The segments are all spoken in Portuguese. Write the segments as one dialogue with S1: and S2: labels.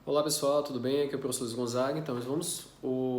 S1: Olá pessoal, tudo bem? Aqui é o professor Luiz Gonzaga. Então, nós vamos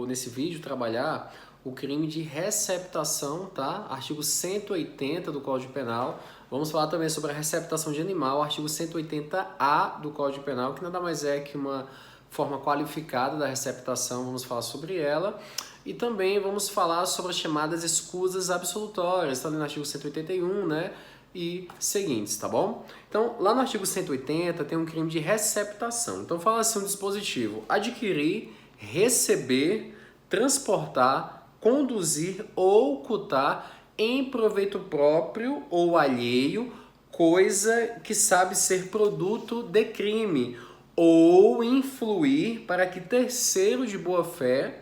S1: nesse vídeo trabalhar o crime de receptação, tá? Artigo 180 do Código Penal. Vamos falar também sobre a receptação de animal, artigo 180-A do Código Penal, que nada mais é que uma forma qualificada da receptação, vamos falar sobre ela. E também vamos falar sobre as chamadas escusas absolutórias, está ali no artigo 181, né? E seguintes, tá bom? Então, lá no artigo 180 tem um crime de receptação. Então, fala assim um dispositivo: adquirir, receber, transportar, conduzir ou ocultar em proveito próprio ou alheio coisa que sabe ser produto de crime ou influir para que terceiro de boa fé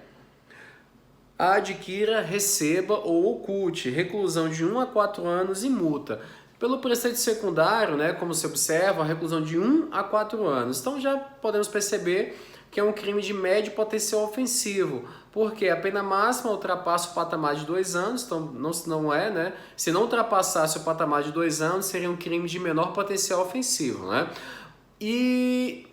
S1: adquira, receba ou oculte, reclusão de 1 a 4 anos e multa. Pelo preceito secundário, né, como se observa, a reclusão de 1 a 4 anos. Então já podemos perceber que é um crime de médio potencial ofensivo, porque a pena máxima ultrapassa o patamar de 2 anos, então não é, né? Se não ultrapassasse o patamar de 2 anos, seria um crime de menor potencial ofensivo, né?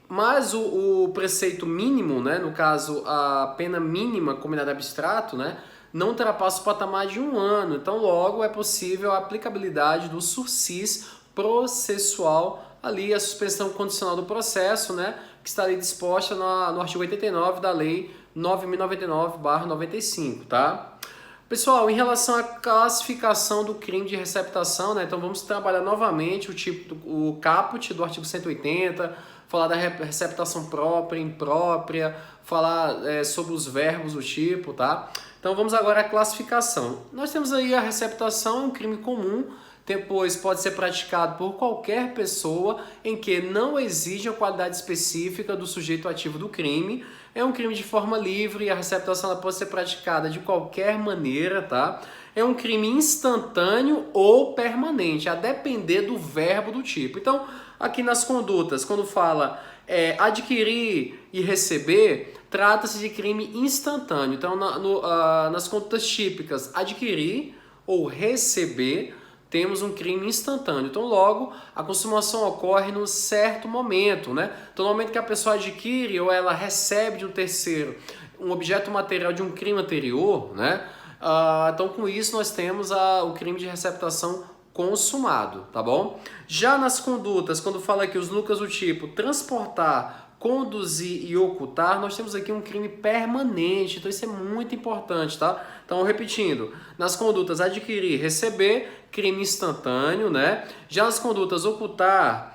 S1: Mas o preceito mínimo, né, no caso a pena mínima combinada abstrato, né, não ultrapassa o patamar de 1 ano. Então, logo é possível a aplicabilidade do sursis processual, ali a suspensão condicional do processo, né, que está ali disposta no artigo 89 da Lei 9.099/95, tá? Pessoal, em relação à classificação do crime de receptação, né, então vamos trabalhar novamente o caput do artigo 180, falar da receptação própria, imprópria, falar sobre os verbos do tipo, tá? Então vamos agora à classificação. Nós temos aí a receptação, um crime comum, depois pode ser praticado por qualquer pessoa em que não exige a qualidade específica do sujeito ativo do crime. É um crime de forma livre e a receptação ela pode ser praticada de qualquer maneira, tá? É um crime instantâneo ou permanente, a depender do verbo do tipo. Então, aqui nas condutas, quando fala adquirir e receber, trata-se de crime instantâneo. Então, nas condutas típicas, adquirir ou receber, temos um crime instantâneo. Então, logo, a consumação ocorre num certo momento, né? Então, no momento que a pessoa adquire ou ela recebe de um terceiro um objeto material de um crime anterior, né? Então, com isso, nós temos o crime de receptação consumado, tá bom? Já nas condutas, quando fala aqui os núcleos do tipo transportar, conduzir e ocultar, nós temos aqui um crime permanente, então isso é muito importante, tá? Então, repetindo, nas condutas adquirir, receber, crime instantâneo, né? Já nas condutas ocultar,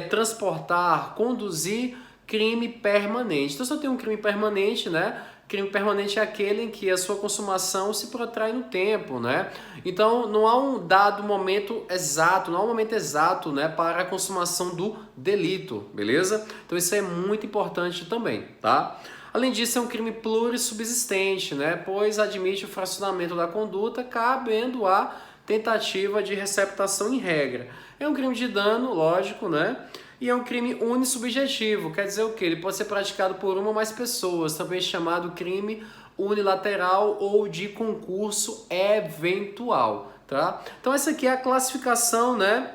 S1: transportar, conduzir, crime permanente. Então, se eu tenho um crime permanente, né? Crime permanente é aquele em que a sua consumação se protrai no tempo, né? Então, não há um dado momento exato, não há um momento exato, né, para a consumação do delito, beleza? Então, isso é muito importante também, tá? Além disso, é um crime plurissubsistente, né? Pois admite o fracionamento da conduta, cabendo a tentativa de receptação em regra. É um crime de dano, lógico, né? E é um crime unissubjetivo, quer dizer o quê? Ele pode ser praticado por uma ou mais pessoas, também chamado crime unilateral ou de concurso eventual, tá? Então essa aqui é a classificação, né,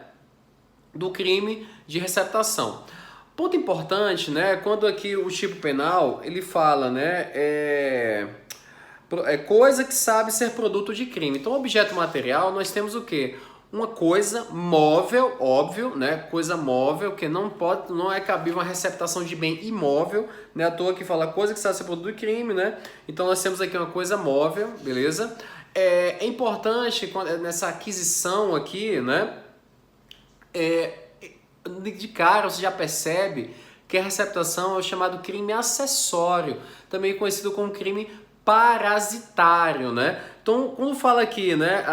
S1: do crime de receptação. Ponto importante, né, quando aqui o tipo penal, ele fala, né, coisa que sabe ser produto de crime. Então, objeto material, nós temos o quê? Uma coisa móvel, óbvio, né? Coisa móvel, que não é cabível uma receptação de bem imóvel, né? À toa que fala coisa que sabe ser produto de crime, né? Então, nós temos aqui uma coisa móvel, beleza? É importante, nessa aquisição aqui, né? De cara, você já percebe que a receptação é o chamado crime acessório, também conhecido como crime parasitário, né? Então, quando fala aqui, né,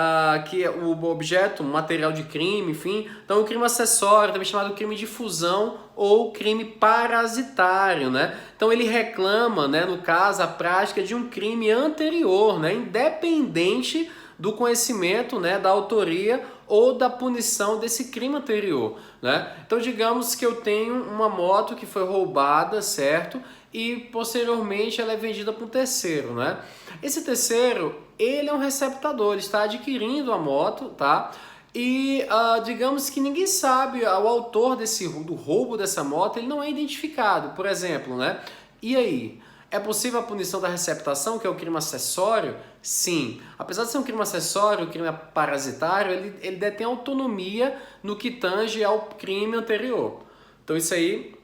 S1: que é o objeto, material de crime, enfim, então o crime acessório, também chamado crime de fusão ou crime parasitário, né? Então ele reclama, né, no caso, a prática de um crime anterior, né, independente do conhecimento, né, da autoria ou da punição desse crime anterior, né? Então, digamos que eu tenho uma moto que foi roubada, certo? E posteriormente ela é vendida para um terceiro, né? Esse terceiro, ele é um receptador, ele está adquirindo a moto, tá? E digamos que ninguém sabe, o autor do roubo dessa moto, ele não é identificado, por exemplo, né? E aí? É possível a punição da receptação, que é o crime acessório? Sim. Apesar de ser um crime acessório, o crime parasitário, ele detém autonomia no que tange ao crime anterior. Então isso aí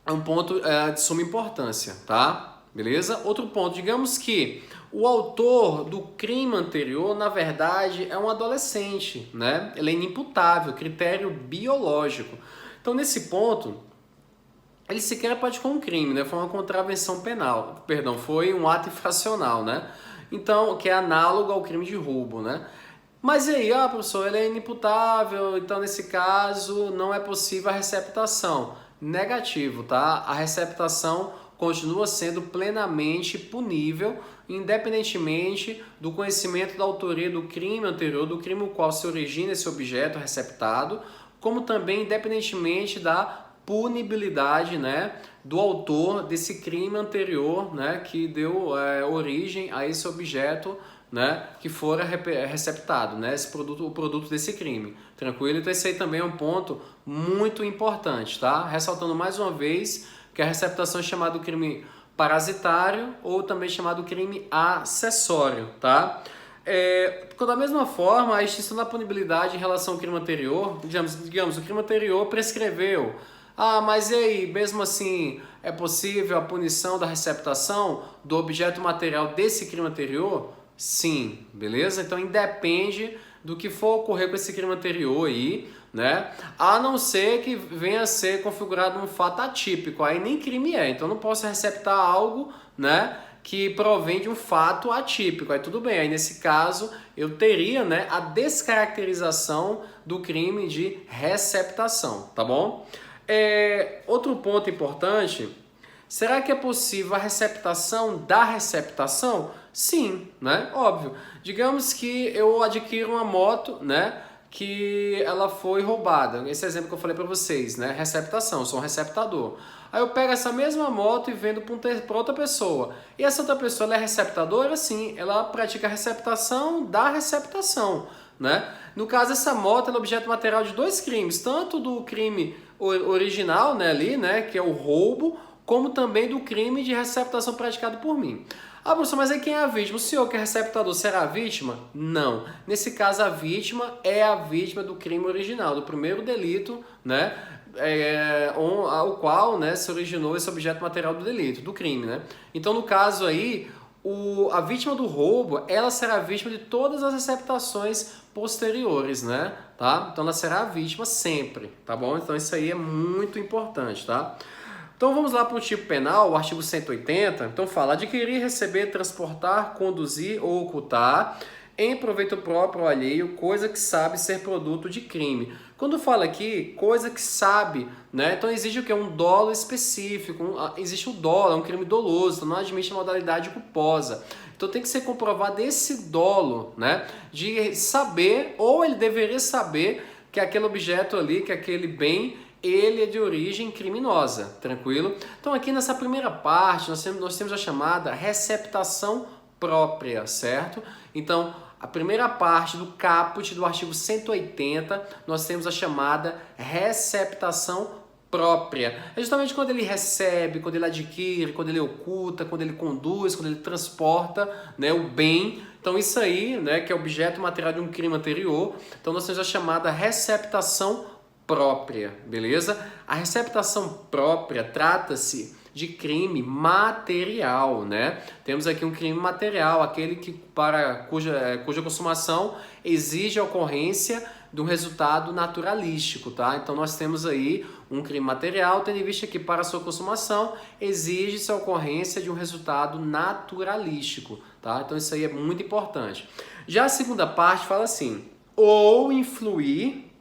S1: é um ponto de suma importância, tá? Beleza? Outro ponto, digamos que o autor do crime anterior, na verdade, é um adolescente, né? Ele é inimputável, critério biológico. Então, nesse ponto, ele sequer praticou um crime, né? Foi uma contravenção penal, perdão, foi um ato infracional, né? Então, que é análogo ao crime de roubo, né? Mas e aí, professor, ele é inimputável, então nesse caso não é possível a receptação. Negativo, tá? A receptação continua sendo plenamente punível, independentemente do conhecimento da autoria do crime anterior, do crime no qual se origina esse objeto receptado, como também independentemente da punibilidade, né, do autor desse crime anterior, né, que deu origem a esse objeto, né, que fora receptado, né, o produto desse crime. Tranquilo? Então esse aí também é um ponto muito importante, tá? Ressaltando mais uma vez que a receptação é chamado crime parasitário ou também chamado crime acessório, tá? Da mesma forma, a extinção da punibilidade em relação ao crime anterior, digamos, o crime anterior prescreveu. Mas e aí, mesmo assim, é possível a punição da receptação do objeto material desse crime anterior? Sim, beleza? Então independe do que for ocorrer com esse crime anterior aí, né? A não ser que venha a ser configurado um fato atípico, aí nem crime é. Então não posso receptar algo, né, que provém de um fato atípico. Aí tudo bem, aí nesse caso eu teria, né, a descaracterização do crime de receptação, tá bom? Outro ponto importante, será que é possível a receptação da receptação? Sim, né? Óbvio. Digamos que eu adquiro uma moto, né, que ela foi roubada. Esse exemplo que eu falei para vocês, né? Receptação, eu sou um receptador. Aí eu pego essa mesma moto e vendo para outra pessoa. E essa outra pessoa, ela é receptadora? Sim, ela pratica a receptação da receptação, né? No caso, essa moto é objeto material de dois crimes, tanto do crime original, né, ali, né, que é o roubo, como também do crime de receptação praticado por mim. Professor, mas aí quem é a vítima? O senhor que é receptador será a vítima? Não. Nesse caso, a vítima é a vítima do crime original, do primeiro delito, né, ao qual, né, se originou esse objeto material do delito, do crime, né? Então, no caso aí, a vítima do roubo, ela será vítima de todas as receptações posteriores, né? Tá? Então ela será a vítima sempre, tá bom? Então isso aí é muito importante, tá? Então vamos lá para o tipo penal, o artigo 180. Então fala: adquirir, receber, transportar, conduzir ou ocultar em proveito próprio ou alheio, coisa que sabe ser produto de crime. Quando fala aqui, coisa que sabe, né? Então exige o que? Um dolo específico, existe o dolo, é um crime doloso, então não admite modalidade culposa. Então tem que ser comprovado esse dolo, né? De saber, ou ele deveria saber, que aquele objeto ali, que aquele bem, ele é de origem criminosa, tranquilo? Então aqui nessa primeira parte nós temos a chamada receptação própria, certo? Então a primeira parte do caput do artigo 180, nós temos a chamada receptação própria. É justamente quando ele recebe, quando ele adquire, quando ele oculta, quando ele conduz, quando ele transporta, né, o bem. Então isso aí, né, que é objeto material de um crime anterior. Então nós temos a chamada receptação própria, beleza? A receptação própria trata-se de crime material, né? Temos aqui um crime material, aquele que cuja consumação exige a ocorrência de um resultado naturalístico, tá? Então nós temos aí um crime material, tendo em vista que para sua consumação exige-se a ocorrência de um resultado naturalístico, tá? Então isso aí é muito importante. Já a segunda parte fala assim: ou influir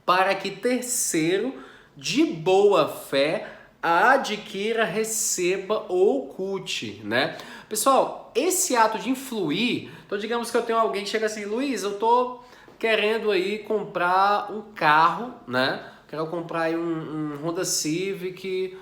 S1: para que terceiro de boa fé adquira, receba ou oculte, né? Pessoal, esse ato de influir, então digamos que eu tenho alguém que chega assim: Luiz, eu tô querendo aí comprar um carro, né? Quero comprar aí um Honda Civic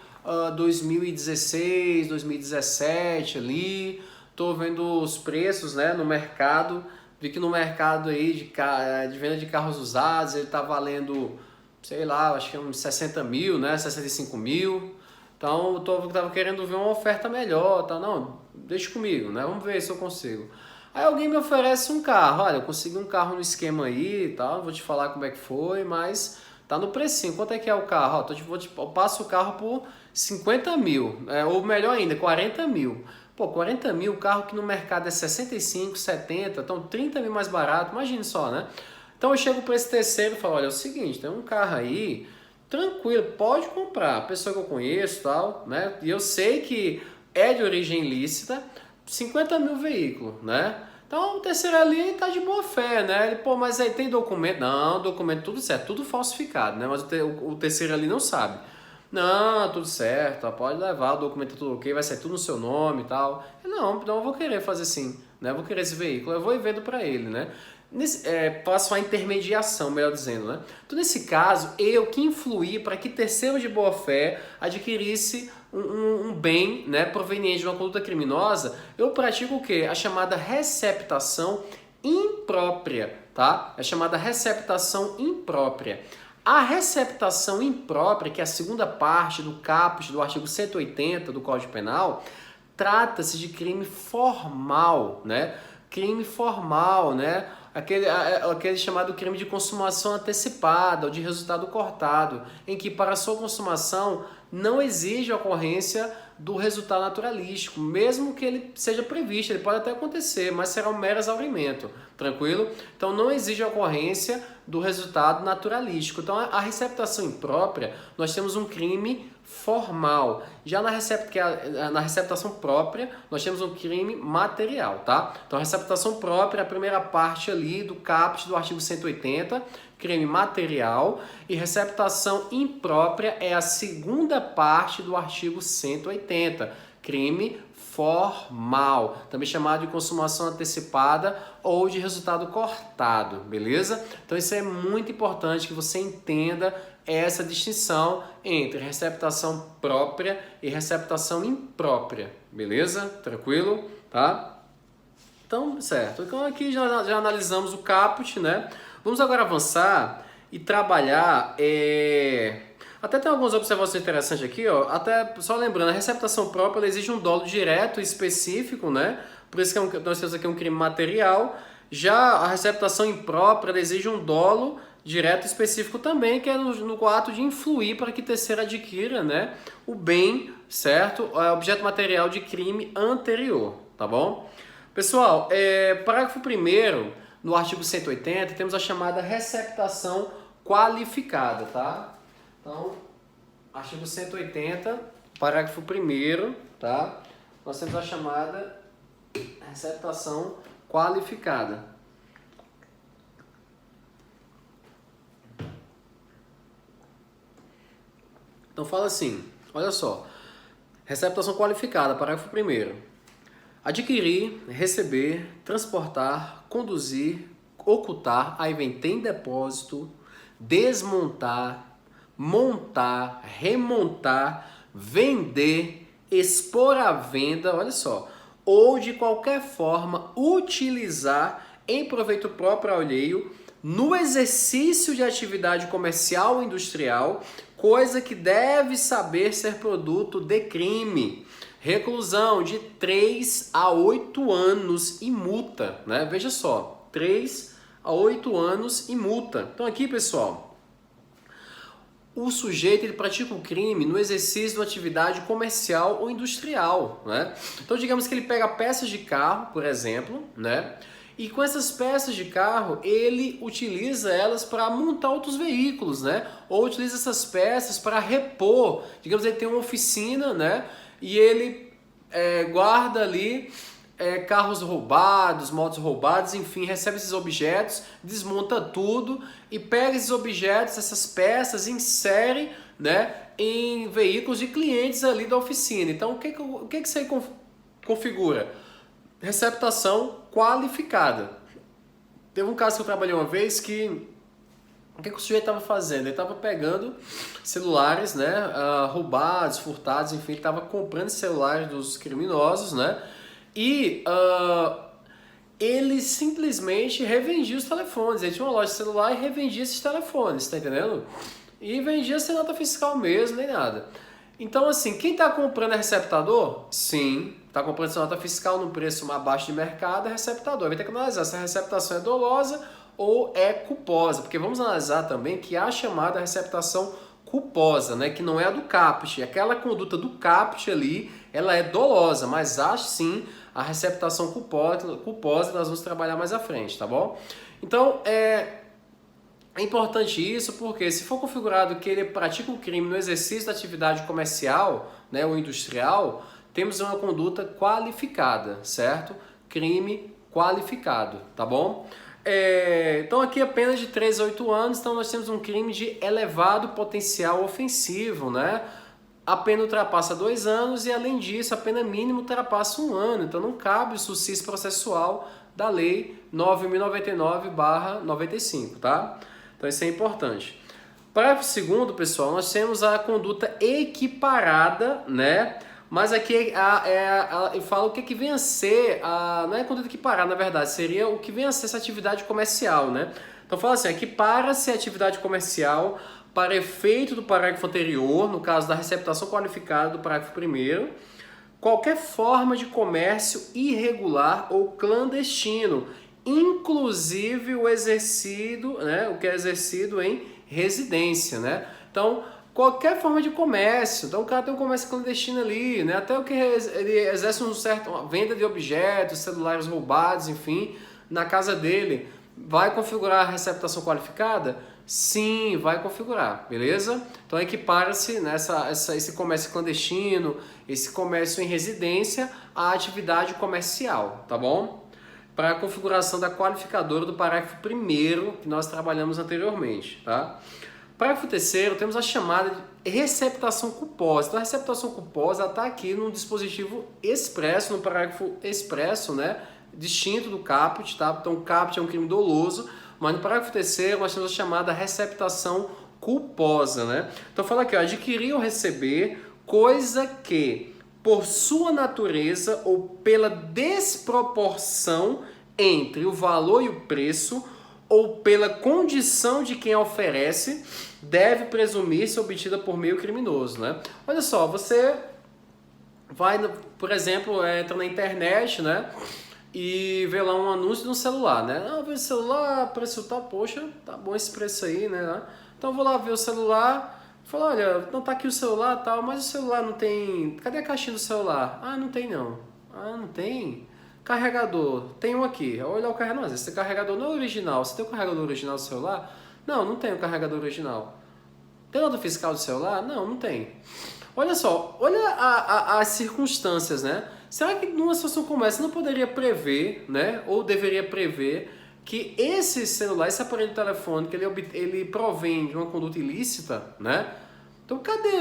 S1: 2016, 2017 ali, tô vendo os preços, né, no mercado Vi que no mercado aí de venda de carros usados, ele tá valendo, sei lá, acho que uns 60 mil, né? 65 mil. Então, eu tava querendo ver uma oferta melhor, tá? Não, deixa comigo, né? Vamos ver se eu consigo. Aí alguém me oferece um carro, olha, eu consegui um carro no esquema aí e tal, vou te falar como é que foi, mas tá no precinho. Quanto é que é o carro? Ó, eu passo o carro por 50 mil, ou melhor ainda, 40 mil. Pô, 40 mil, o carro que no mercado é 65, 70, então 30 mil mais barato, imagine só, né? Então eu chego para esse terceiro e falo, olha, é o seguinte, tem um carro aí, tranquilo, pode comprar, pessoa que eu conheço e tal, né? E eu sei que é de origem ilícita, 50 mil veículos, né? Então o terceiro ali tá de boa fé, né? Ele, pô, mas aí tem documento? Não, documento tudo certo, tudo falsificado, né? Mas o terceiro ali não sabe. Não, tudo certo, pode levar, o documento é tudo ok, vai ser tudo no seu nome e tal. Não, então eu vou querer fazer sim, né? Eu vou querer esse veículo, eu vou e vendo para ele, né? Faço a intermediação, melhor dizendo, né? Então, nesse caso, eu que influí para que terceiro de boa-fé adquirisse um bem, né, proveniente de uma conduta criminosa, eu pratico o quê? A chamada receptação imprópria, tá? É chamada receptação imprópria. A receptação imprópria, que é a segunda parte do caput do artigo 180 do Código Penal, trata-se de crime formal, né? Crime formal, né? Aquele chamado crime de consumação antecipada ou de resultado cortado, em que para sua consumação não exige a ocorrência do resultado naturalístico, mesmo que ele seja previsto, ele pode até acontecer, mas será um mero exaurimento, tranquilo? Então não exige a ocorrência do resultado naturalístico. Então a receptação imprópria, nós temos um crime formal. Já na receptação própria, nós temos um crime material, tá? Então a receptação própria é a primeira parte ali do caput do artigo 180, crime material, e receptação imprópria é a segunda parte do artigo 180, crime formal, também chamado de consumação antecipada ou de resultado cortado, beleza? Então isso é muito importante que você entenda essa distinção entre receptação própria e receptação imprópria, beleza? Tranquilo? Tá? Então, certo. Então aqui já analisamos o caput, né? Vamos agora avançar e trabalhar. Até tem algumas observações interessantes aqui, ó. Até só lembrando, a receptação própria ela exige um dolo direto e específico, né? Por isso que nós temos aqui um crime material. Já a receptação imprópria ela exige um dolo direto e específico também, que é no ato de influir para que terceiro adquira, né, o bem, certo? Objeto material de crime anterior, tá bom? Pessoal, parágrafo 1º, no artigo 180, temos a chamada receptação qualificada, tá? Então, artigo 180, parágrafo 1º, tá? Nós temos a chamada receptação qualificada. Então fala assim, olha só, receptação qualificada, parágrafo 1º. Adquirir, receber, transportar, conduzir, ocultar, aí vem tem depósito, desmontar, montar, remontar, vender, expor à venda, olha só, ou de qualquer forma utilizar em proveito próprio ou alheio no exercício de atividade comercial ou industrial, coisa que deve saber ser produto de crime. Reclusão de 3 a 8 anos e multa, né? Veja só, 3 a 8 anos e multa. Então aqui, pessoal, o sujeito ele pratica o crime no exercício de uma atividade comercial ou industrial, né? Então digamos que ele pega peças de carro, por exemplo, né? E com essas peças de carro, ele utiliza elas para montar outros veículos, né? Ou utiliza essas peças para repor. Digamos, ele tem uma oficina, né? E ele guarda ali carros roubados, motos roubadas, enfim, recebe esses objetos, desmonta tudo e pega esses objetos, essas peças, insere, né, em veículos de clientes ali da oficina. Então, o que isso aí configura? Receptação qualificada. Teve um caso que eu trabalhei uma vez que o que o sujeito estava fazendo? Ele estava pegando celulares, né, roubados, furtados, enfim, ele estava comprando celulares dos criminosos, né, e ele simplesmente revendia os telefones. Ele tinha uma loja de celular e revendia esses telefones, tá entendendo? E vendia sem nota fiscal mesmo, nem nada. Então, assim, quem está comprando é receptador? Sim, está comprando essa nota fiscal no preço abaixo de mercado, é receptador. Vai ter que analisar se a receptação é dolosa ou é culposa, porque vamos analisar também que há a chamada receptação culposa, né, que não é a do CAPT. Aquela conduta do CAPT ali, ela é dolosa, mas há sim a receptação culposa, nós vamos trabalhar mais à frente, tá bom? Então, é importante isso porque se for configurado que ele pratica um crime no exercício da atividade comercial, né, ou industrial, temos uma conduta qualificada, certo? Crime qualificado, tá bom? Então aqui a pena de 3 a 8 anos, então nós temos um crime de elevado potencial ofensivo, né? A pena ultrapassa 2 anos e além disso a pena mínima ultrapassa 1 ano, então não cabe o sucício processual da lei 9.099/95, tá? Então isso é importante. Parágrafo 2º, pessoal, nós temos a conduta equiparada, né? Mas aqui eu falo o que vem a ser, não é conduta equiparada, na verdade, seria o que vem a ser essa atividade comercial, né? Então fala assim, equipara-se a atividade comercial para efeito do parágrafo anterior, no caso da receptação qualificada do parágrafo 1º, qualquer forma de comércio irregular ou clandestino, inclusive o exercido, né, o que é exercido em residência, né? Então, qualquer forma de comércio, então o cara tem um comércio clandestino ali, né? Até o que ele exerce uma venda de objetos, celulares roubados, enfim, na casa dele, vai configurar a receptação qualificada? Sim, vai configurar, beleza? Então equipara-se esse comércio clandestino, esse comércio em residência à atividade comercial, tá bom? Para a configuração da qualificadora do parágrafo 1º que nós trabalhamos anteriormente, tá? Parágrafo 3º, temos a chamada de receptação culposa. Então a receptação culposa está aqui no dispositivo expresso, no parágrafo expresso, né? Distinto do caput, tá? Então o caput é um crime doloso, mas no parágrafo 3º nós temos a chamada receptação culposa, né? Então fala aqui, ó, adquirir ou receber coisa que por sua natureza ou pela desproporção entre o valor e o preço, ou pela condição de quem a oferece, deve presumir-se obtida por meio criminoso, né? Olha só, você vai, por exemplo, entra na internet, né? E vê lá um anúncio no celular, né? Ah, vê o celular, preço tal, poxa, tá bom esse preço aí, né? Então vou lá ver o celular. Falou, olha, não tá aqui o celular e tal, mas o celular não tem... Cadê a caixinha do celular? Ah, não tem não. Ah, não tem? Carregador, tem um aqui. Olha o carregador, esse carregador não é original. Você tem o carregador original do celular? Não, não tem o carregador original. Tem nota fiscal do celular? Não, não tem. Olha só, olha as circunstâncias, né? Será que numa situação como essa não poderia prever, né? Ou deveria prever que esse celular, esse aparelho telefônico, ele provém de uma conduta ilícita, né? Então, cadê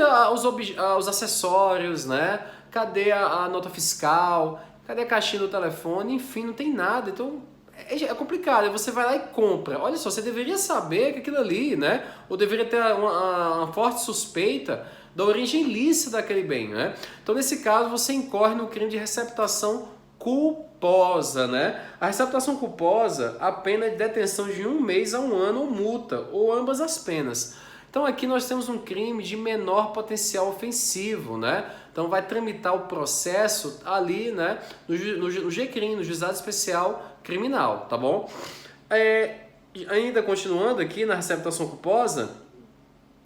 S1: os acessórios, né? Cadê a nota fiscal? Cadê a caixinha do telefone? Enfim, não tem nada. Então, é complicado. Aí você vai lá e compra. Olha só, você deveria saber que aquilo ali, né? Ou deveria ter uma forte suspeita da origem ilícita daquele bem, né? Então, nesse caso, você incorre no crime de receptação culposa, né? A receptação culposa, a pena de detenção de 1 mês a 1 ano ou multa, ou ambas as penas. Então aqui nós temos um crime de menor potencial ofensivo, né? Então vai tramitar o processo ali, né? No GCRIM, no Juizado Especial Criminal, tá bom? Ainda continuando aqui na receptação culposa,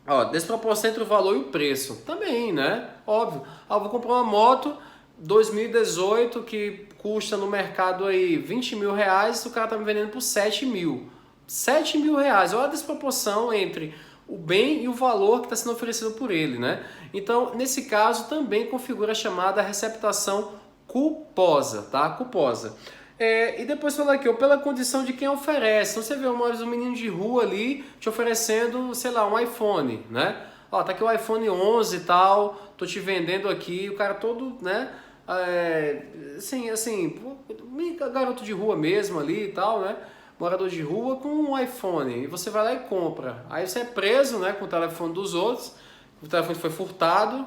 S1: ó, desproporção entre o valor e o preço. Também, né? Óbvio. Ah, vou comprar uma moto 2018 que custa no mercado aí 20 mil reais, o cara tá me vendendo por 7 mil. 7 mil reais. Olha a desproporção entre o bem e o valor que está sendo oferecido por ele, né? Então, nesse caso, também configura a chamada receptação culposa, tá? Culposa. E depois fala aqui, ó, pela condição de quem oferece. Então, você vê um menino de rua ali te oferecendo, sei lá, um iPhone, né? Ó, tá aqui o iPhone 11 e tal, tô te vendendo aqui, o cara todo, né? Assim, garoto de rua mesmo ali e tal, né? Morador de rua com um iPhone, e você vai lá e compra. Aí você é preso, né, com o telefone dos outros, o telefone foi furtado,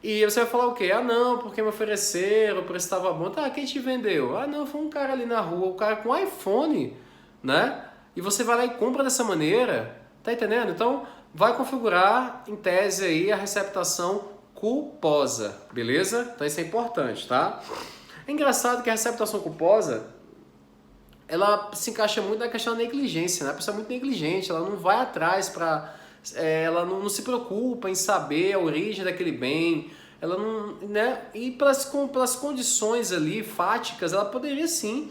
S1: E você vai falar o quê? Ah, não, porque me ofereceram, o preço estava bom. Tá, quem te vendeu? Ah, não, foi um cara ali na rua, o cara com iPhone, né? E você vai lá e compra dessa maneira, tá entendendo? Então, vai configurar, em tese aí, a receptação culposa, beleza? Então isso é importante, tá? É engraçado que a receptação culposa, ela se encaixa muito na questão da negligência, né? A pessoa é muito negligente, ela não vai atrás para... ela não se preocupa em saber a origem daquele bem, ela não... né? E pelas condições ali fáticas, ela poderia sim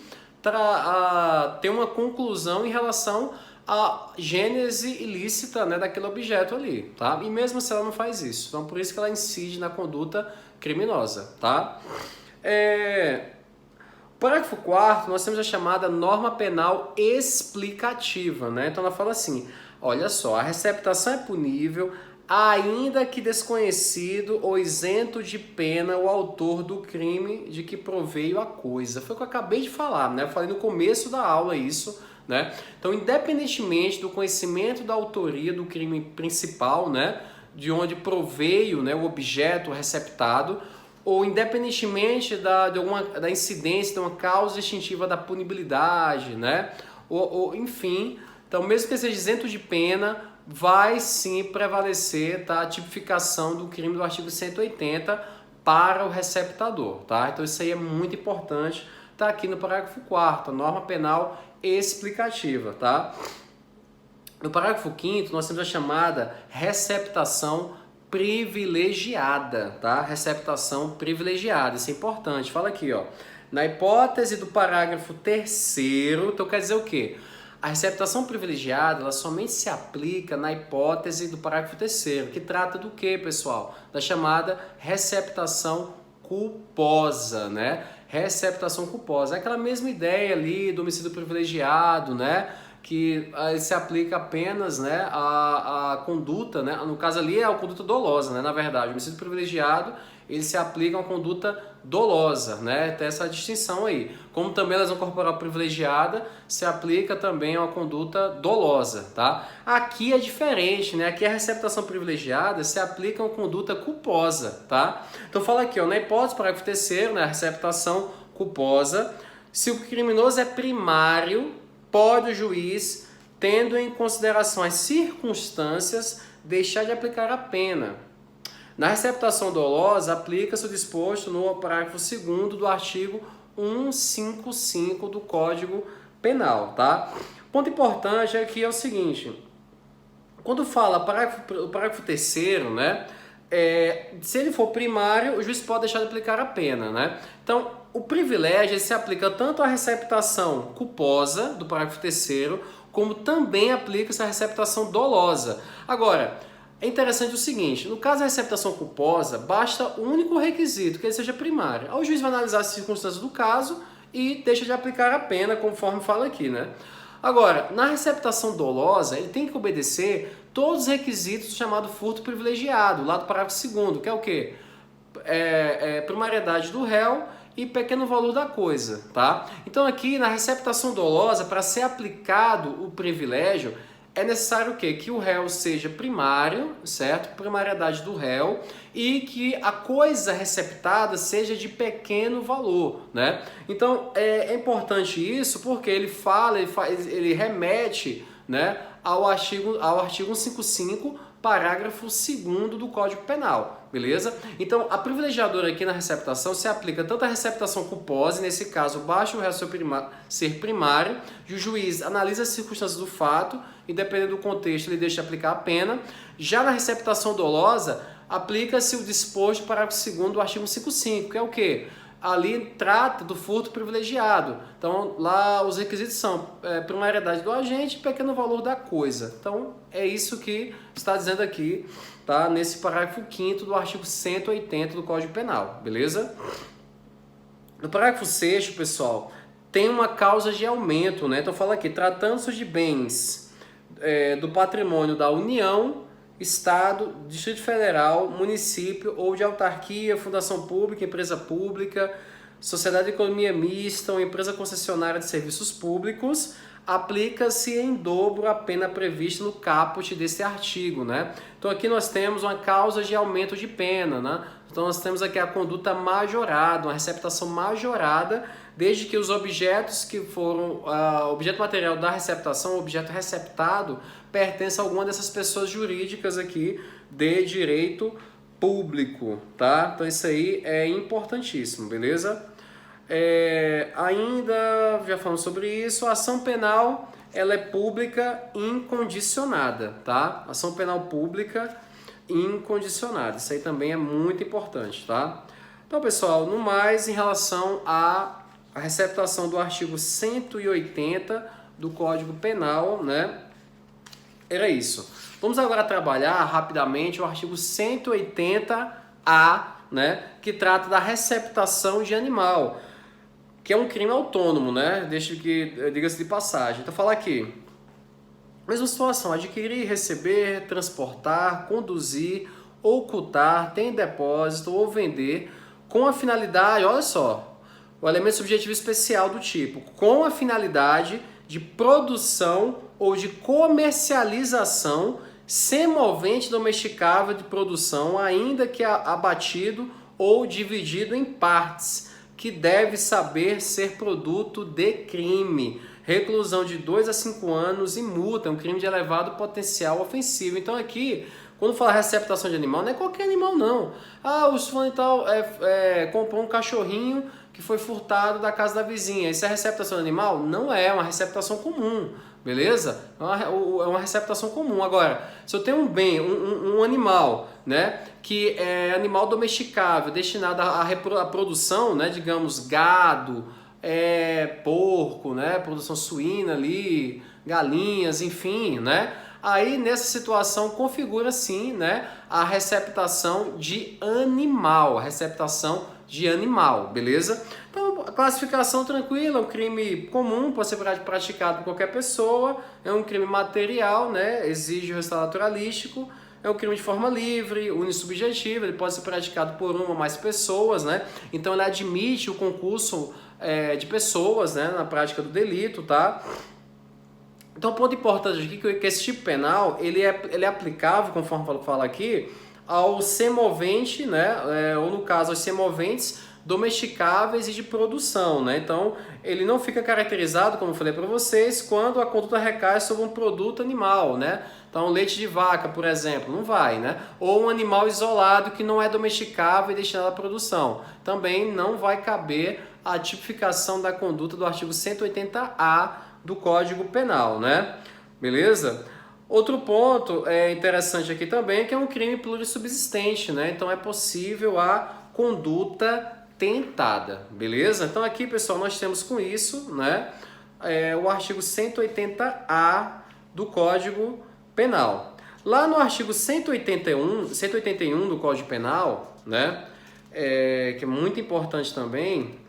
S1: ter uma conclusão em relação à gênese ilícita, né, daquele objeto ali, tá? E mesmo se ela não faz isso, então por isso que ela incide na conduta criminosa, tá? Parágrafo 4º, nós temos a chamada norma penal explicativa, né? Então ela fala assim, olha só, a receptação é punível ainda que desconhecido ou isento de pena o autor do crime de que proveio a coisa. Foi o que eu acabei de falar, né? Eu falei no começo da aula isso, né? Então, independentemente do conhecimento da autoria do crime principal, né? De onde proveio, né, o objeto receptado, ou independentemente da incidência de uma causa extintiva da punibilidade, né? Enfim, então mesmo que seja isento de pena, vai sim prevalecer, tá, a tipificação do crime do artigo 180 para o receptador, tá? Então isso aí é muito importante, tá aqui no parágrafo 4º, norma penal explicativa, tá? No parágrafo 5º, nós temos a chamada receptação privilegiada, tá? Receptação privilegiada, isso é importante. Fala aqui, ó. Na hipótese do parágrafo 3º, então quer dizer o quê? A receptação privilegiada, ela somente se aplica na hipótese do parágrafo 3º, que trata do quê, pessoal? Da chamada receptação culposa, né? Receptação culposa. É aquela mesma ideia ali do homicídio privilegiado, né? Que se aplica apenas, né, a conduta, né, no caso ali é a conduta dolosa, né, na verdade, o homicídio privilegiado, ele se aplica a uma conduta dolosa, né, tem essa distinção aí, como também a lesão corporal privilegiada se aplica também a uma conduta dolosa, tá? Aqui é diferente, né, aqui a receptação privilegiada se aplica a uma conduta culposa, tá? Então fala aqui, ó, na hipótese, parágrafo 3º, né, a receptação culposa, se o criminoso é primário, pode o juiz, tendo em consideração as circunstâncias, deixar de aplicar a pena. Na receptação dolosa, aplica-se o disposto no parágrafo 2º do artigo 155 do Código Penal, tá? Ponto importante aqui é o seguinte, quando fala o parágrafo 3º, né, se ele for primário, o juiz pode deixar de aplicar a pena, né? Então, o privilégio se aplica tanto à receptação culposa, do parágrafo 3º, como também aplica-se à receptação dolosa. Agora, é interessante o seguinte, no caso da receptação culposa, basta o único requisito, que ele seja primário. Aí o juiz vai analisar as circunstâncias do caso e deixa de aplicar a pena, conforme fala aqui, né? Agora, na receptação dolosa, ele tem que obedecer todos os requisitos do chamado furto privilegiado, lá do parágrafo 2º, que é o quê? Primariedade do réu e pequeno valor da coisa, tá? Então aqui na receptação dolosa, para ser aplicado o privilégio, é necessário o quê? Que o réu seja primário, certo? Primariedade do réu e que a coisa receptada seja de pequeno valor, né? Então é importante isso porque ele remete, né, ao artigo 155, parágrafo 2º do Código Penal, beleza? Então, a privilegiadora aqui na receptação se aplica tanto à receptação culposa, nesse caso, basta o réu ser primário, e o juiz analisa as circunstâncias do fato, e dependendo do contexto, ele deixa de aplicar a pena. Já na receptação dolosa, aplica-se o disposto do parágrafo 2º do artigo 155, que é o quê? Ali trata do furto privilegiado. Então, lá os requisitos são primariedade do agente e pequeno valor da coisa. Então, é isso que está dizendo aqui, tá? Nesse parágrafo 5º do artigo 180 do Código Penal, beleza? No parágrafo 6º, pessoal, tem uma causa de aumento, né? Então, fala aqui, tratando-se de bens do patrimônio da União, Estado, Distrito Federal, município ou de autarquia, fundação pública, empresa pública, sociedade de economia mista ou empresa concessionária de serviços públicos, aplica-se em dobro a pena prevista no caput desse artigo, né? Então aqui nós temos uma causa de aumento de pena, né? Então nós temos aqui a conduta majorada, uma receptação majorada, desde que os objetos que foram, objeto material da receptação, objeto receptado, pertence a alguma dessas pessoas jurídicas aqui de direito público, tá? Então isso aí é importantíssimo, beleza? Ainda já falamos sobre isso, a ação penal ela é pública incondicionada, tá? Ação penal pública incondicionada, isso aí também é muito importante, tá? Então, pessoal, no mais, em relação à receptação do artigo 180 do Código Penal, né? Era isso. Vamos agora trabalhar rapidamente o artigo 180-A, né? Que trata da receptação de animal, que é um crime autônomo, né? Diga-se de passagem. Então, fala aqui. Mesma situação, adquirir, receber, transportar, conduzir, ocultar, ter em depósito ou vender com a finalidade, olha só, o elemento subjetivo especial do tipo, com a finalidade de produção ou de comercialização semovente domesticável de produção, ainda que abatido ou dividido em partes, que deve saber ser produto de crime. Reclusão de 2 a 5 anos e multa, é um crime de elevado potencial ofensivo. Então aqui, quando fala receptação de animal, não é qualquer animal não. O fulano e tal comprou um cachorrinho que foi furtado da casa da vizinha. Isso é receptação de animal? Não é, uma receptação comum, beleza? É uma receptação comum. Agora, se eu tenho um bem, um animal, né, que é animal domesticável, destinado à produção, né, digamos, gado, porco, né, produção suína ali, galinhas, enfim, né? Aí nessa situação configura sim, né, a receptação de animal, beleza? Então a classificação tranquila, é um crime comum, pode ser praticado por qualquer pessoa, é um crime material, né, exige o resultado naturalístico, é um crime de forma livre, unissubjetiva, ele pode ser praticado por uma ou mais pessoas, né? Então ele admite o concurso de pessoas, né, na prática do delito, tá? Então, o ponto importante aqui é que esse tipo penal ele é aplicável, conforme fala aqui, ao semovente, né, ou no caso, aos semoventes domesticáveis e de produção, né? Então, ele não fica caracterizado, como eu falei para vocês, quando a conduta recai sobre um produto animal, né? Então, leite de vaca, por exemplo, não vai, né? Ou um animal isolado que não é domesticável e destinado à produção. Também não vai caber a tipificação da conduta do artigo 180-A do Código Penal, né? Beleza? Outro ponto interessante aqui também é que é um crime plurissubsistente, né? Então é possível a conduta tentada, beleza? Então aqui, pessoal, nós temos com isso, né, o artigo 180-A do Código Penal. Lá no artigo 181 do Código Penal, né, que é muito importante também,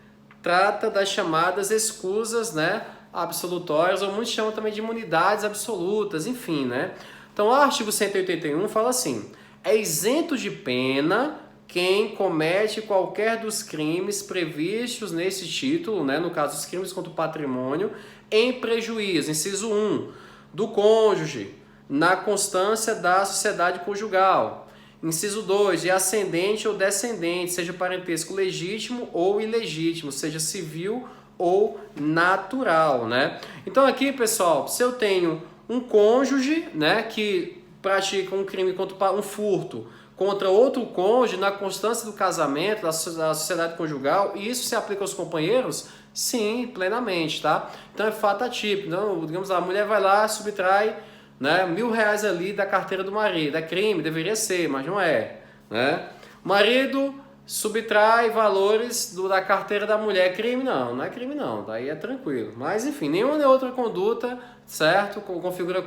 S1: trata das chamadas escusas, né, absolutórias, ou muitos chamam também de imunidades absolutas, enfim, né? Então, o artigo 181 fala assim: é isento de pena quem comete qualquer dos crimes previstos nesse título, né, no caso, os crimes contra o patrimônio, em prejuízo, inciso 1, do cônjuge, na constância da sociedade conjugal. Inciso 2, de ascendente ou descendente, seja parentesco legítimo ou ilegítimo, seja civil ou natural, né? Então aqui, pessoal, se eu tenho um cônjuge, né, que pratica um crime contra um furto contra outro cônjuge na constância do casamento, da sociedade conjugal, e isso se aplica aos companheiros? Sim, plenamente, tá? Então é fato atípico. Então, digamos, a mulher vai lá, subtrai, né, R$1.000 ali da carteira do marido. É crime? Deveria ser, mas não é, né? O marido subtrai valores da carteira da mulher. É crime? Não, não é crime não, daí é tranquilo. Mas enfim, nenhuma outra conduta, certo, configura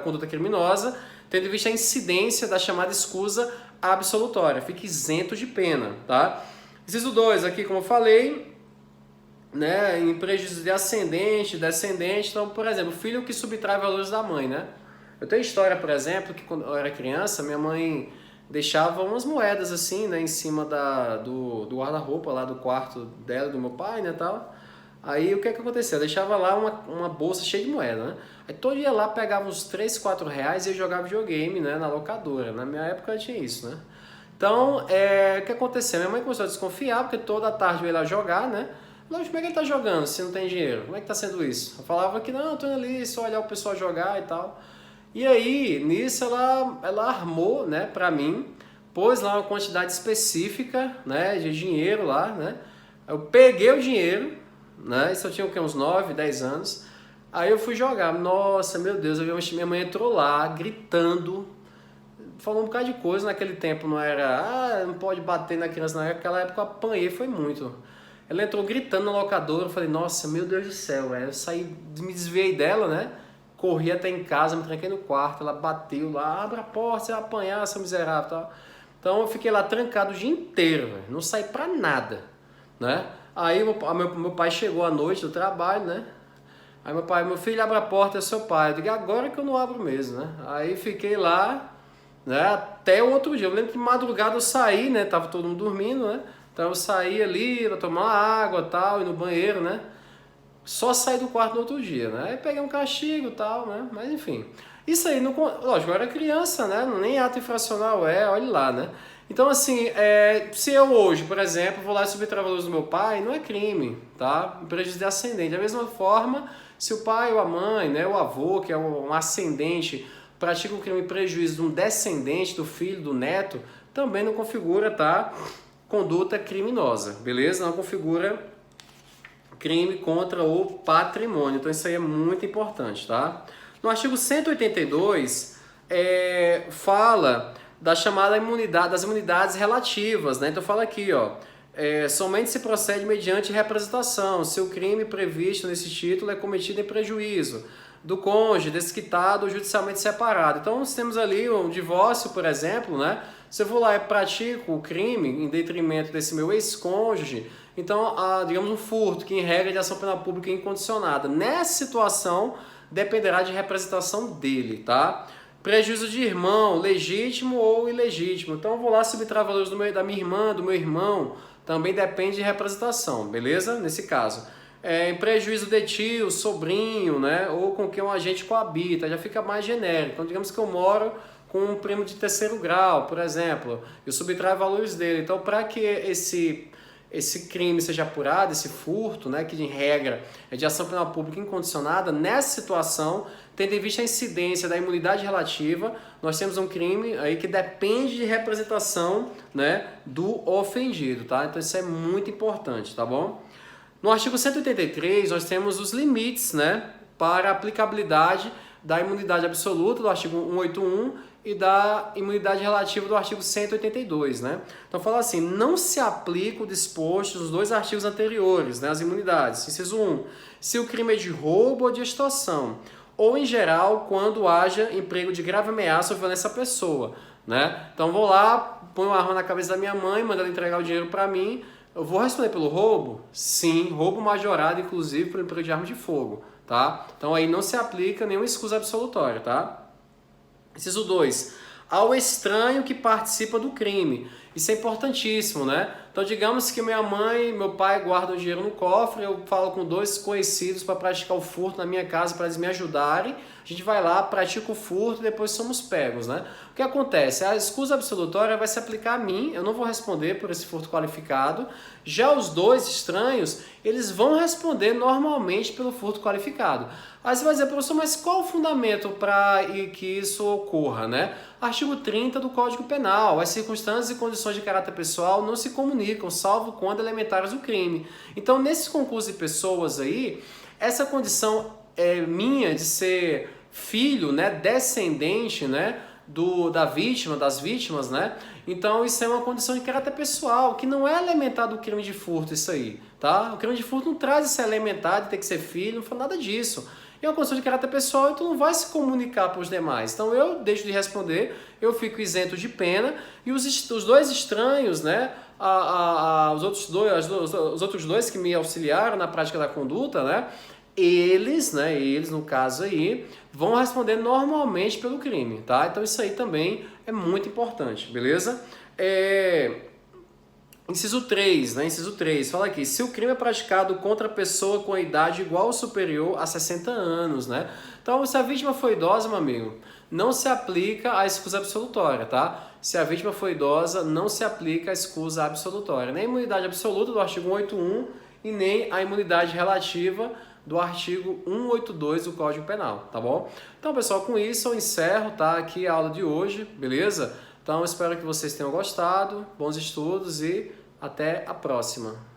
S1: conduta criminosa, tendo em vista a incidência da chamada escusa absolutória. Fica isento de pena, tá? Inciso 2, aqui como eu falei, né, em prejuízo de ascendente, descendente. Então, por exemplo, o filho que subtrai valores da mãe, né? Eu tenho história, por exemplo, que quando eu era criança, minha mãe deixava umas moedas assim, né, em cima do guarda-roupa lá do quarto dela, do meu pai, né, tal. Aí o que é que acontecia? Eu deixava lá uma bolsa cheia de moeda, né? Aí todo dia lá pegava uns 3, 4 reais e eu jogava videogame, né, na locadora. Na minha época tinha isso, né? Então, o que aconteceu? Minha mãe começou a desconfiar, porque toda tarde eu ia lá jogar, né? Lógico, como é que ele tá jogando se não tem dinheiro? Como é que tá sendo isso? Eu falava que não, eu tô indo ali só olhar o pessoal jogar e tal. E aí, nisso, ela armou, né, pra mim, pôs lá uma quantidade específica, né, de dinheiro lá, né? Eu peguei o dinheiro, né? Isso eu tinha o quê? Uns 9, 10 anos. Aí eu fui jogar. Nossa, meu Deus, eu vi minha mãe entrou lá, gritando, falou um bocado de coisa. Naquele tempo não era, não pode bater na criança. Naquela época eu apanhei, foi muito. Ela entrou gritando na locadora, eu falei, nossa, meu Deus do céu, velho. Eu saí, me desviei dela, né? Corri até em casa, me tranquei no quarto, ela bateu lá, abre a porta, você vai apanhar, seu miserável, tal. Então eu fiquei lá trancado o dia inteiro, véio. Não saí pra nada, né? Aí meu pai chegou à noite do trabalho, né? Aí meu pai, meu filho, abre a porta, é seu pai. Eu digo, agora que eu não abro mesmo, né? Aí fiquei lá, né, até o outro dia. Eu lembro que de madrugada eu saí, né? Tava todo mundo dormindo, né? Então eu saí ali pra tomar água e tal, ir no banheiro, né? Só saí do quarto no outro dia, né? Aí peguei um castigo e tal, né? Mas enfim. Isso aí, não, lógico, eu era criança, né? Nem ato infracional olha lá, né? Então, assim, se eu hoje, por exemplo, vou lá subtrair valores do meu pai, não é crime, tá? Prejuízo de ascendente. Da mesma forma, se o pai ou a mãe, né, o avô, que é um ascendente, pratica um crime em prejuízo de um descendente, do filho, do neto, também não configura, tá? Conduta criminosa, beleza? Não configura crime contra o patrimônio. Então isso aí é muito importante, tá? No artigo 182, fala da chamada imunidade, das imunidades relativas, né? Então fala aqui, ó, somente se procede mediante representação, se o crime previsto nesse título é cometido em prejuízo do cônjuge, desquitado ou judicialmente separado. Então nós temos ali um divórcio, por exemplo, né? Se eu vou lá e pratico o crime em detrimento desse meu ex-cônjuge, então, digamos um furto, que em regra é de ação penal pública incondicionada. Nessa situação, dependerá de representação dele, tá? Prejuízo de irmão, legítimo ou ilegítimo. Então, eu vou lá subtrair valores da minha irmã, do meu irmão, também depende de representação, beleza? Nesse caso. Em prejuízo de tio, sobrinho, né? Ou com quem um agente coabita, já fica mais genérico. Então, digamos que eu moro com um primo de terceiro grau, por exemplo, eu subtraio valores dele. Então, para que esse crime seja apurado, esse furto, né, que em regra é de ação penal pública incondicionada, nessa situação, tendo em vista a incidência da imunidade relativa, nós temos um crime aí que depende de representação, né, do ofendido, tá? Então isso é muito importante, tá bom? No artigo 183, nós temos os limites, né, para a aplicabilidade da imunidade absoluta do artigo 181 e da imunidade relativa do artigo 182, né? Então fala assim, não se aplica o disposto nos dois artigos anteriores, né, as imunidades. Inciso 1, se o crime é de roubo ou de extorsão, ou em geral quando haja emprego de grave ameaça ou violência à pessoa, né? Então vou lá, ponho uma arma na cabeça da minha mãe, mando ela entregar o dinheiro para mim, eu vou responder pelo roubo? Sim, roubo majorado, inclusive, por emprego de arma de fogo, tá? Então aí não se aplica nenhuma escusa absolutória, tá? Inciso 2. Ao estranho que participa do crime. Isso é importantíssimo, né? Então, digamos que minha mãe e meu pai guardam dinheiro no cofre, eu falo com dois conhecidos para praticar o furto na minha casa para eles me ajudarem. A gente vai lá, pratica o furto e depois somos pegos, né? O que acontece? A escusa absolutória vai se aplicar a mim, eu não vou responder por esse furto qualificado. Já os dois estranhos, eles vão responder normalmente pelo furto qualificado. Aí você vai dizer, professor, mas qual o fundamento para que isso ocorra, né? Artigo 30 do Código Penal. As circunstâncias e condições de caráter pessoal não se comunicam, salvo quando elementares do crime. Então, nesses concursos de pessoas aí, essa condição minha de ser filho, né, descendente, né, da vítima, das vítimas, né? Então isso é uma condição de caráter pessoal, que não é elementar do crime de furto, isso aí, tá? O crime de furto não traz esse elementar de ter que ser filho, não fala nada disso. É uma condição de caráter pessoal e tu não vai se comunicar para os demais. Então eu deixo de responder, eu fico isento de pena e os dois estranhos, né? Os outros dois que me auxiliaram na prática da conduta, né? Eles no caso aí, vão responder normalmente pelo crime, tá? Então isso aí também é muito importante, beleza? Inciso 3, né? Inciso 3, fala aqui, se o crime é praticado contra pessoa com a idade igual ou superior a 60 anos, né? Então, se a vítima foi idosa, meu amigo, não se aplica a escusa absolutória, tá? Se a vítima foi idosa, não se aplica a escusa absolutória, nem a imunidade absoluta do artigo 181 e nem a imunidade relativa do artigo 182 do Código Penal, tá bom? Então, pessoal, com isso eu encerro, tá? Aqui a aula de hoje, beleza? Então, espero que vocês tenham gostado, bons estudos e até a próxima.